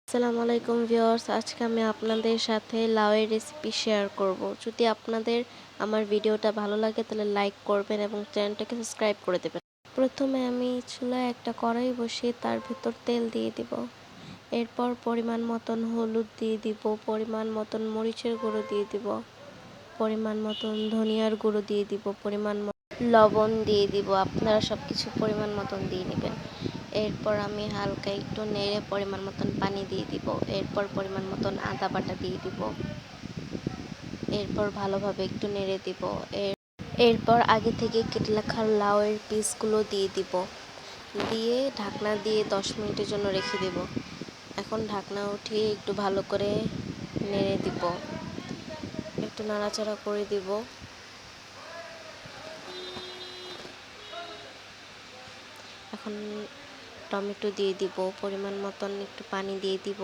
আসসালামু আলাইকুম ভিউয়ার্স, আজকে আমি আপনাদের সাথে লাউয়ের রেসিপি শেয়ার করব। যদি আপনাদের আমার ভিডিওটা ভালো লাগে তাহলে লাইক করবেন এবং চ্যানেলটাকে সাবস্ক্রাইব করে দেবেন। প্রথমে আমি চুলায় একটা কড়াই বসিয়ে তার ভেতর তেল দিয়ে দিব। এরপর পরিমাণ মতন হলুদ দিয়ে দিব, পরিমাণ মতন মরিচের গুঁড়ো দিয়ে দিব, পরিমাণ মতন ধনিয়ার গুঁড়ো দিয়ে দিব, পরিমাণ লবণ দিয়ে দিব। আপনারা সব কিছু পরিমাণ মতন দিয়ে নেবেন। এরপর আমি হালকা একটু নেড়ে পরিমাণ মতন পানি দিয়ে দিব। এরপর পরিমাণ মতন আদা বাটা দিয়ে দিব। এরপর ভালোভাবে একটু নেড়ে দিব। এরপর আগে থেকে কেটে রাখা লাউয়ের পিসগুলো দিয়ে দিব। দিয়ে ঢাকনা দিয়ে 10 মিনিটের জন্য রেখে দেব। এখন ঢাকনা উঠিয়ে একটু ভালো করে নেড়ে দিব, একটু নাড়াচাড়া করে দিব। এখন টমেটো দিয়ে দিব, পরিমাণ মতন একটু পানি দিয়ে দিব।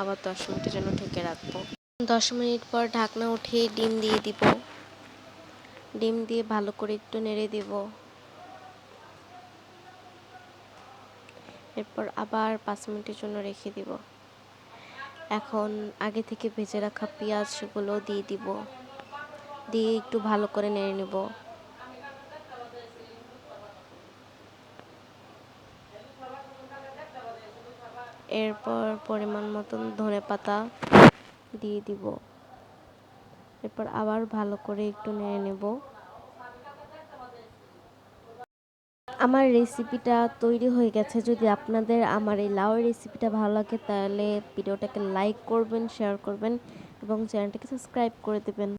আবার 10 মিনিটের জন্য ঢেকে রাখবো। 10 মিনিট পর ঢাকনা উঠিয়ে ডিম দিয়ে দিব। ডিম দিয়ে ভালো করে একটু নেড়ে দিব। এরপর আবার 5 মিনিটের জন্য রেখে দিব। এখন আগে থেকে ভেজে রাখা পেঁয়াজগুলো দিয়ে দিব। দিয়ে একটু ভালো করে নেড়ে নেব। এরপর পরিমাণ মতন ধনেপাতা দিয়ে দিব। এরপর আবার ভালো করে একটু নেড়ে নেব। আমার রেসিপিটা তৈরি হয়ে গেছে। যদি আপনাদের আমার এই লাউয়ের রেসিপিটা ভালো লাগে তাহলে ভিডিওটাকে লাইক করবেন, শেয়ার করবেন এবং চ্যানেলটাকে সাবস্ক্রাইব করে দেবেন।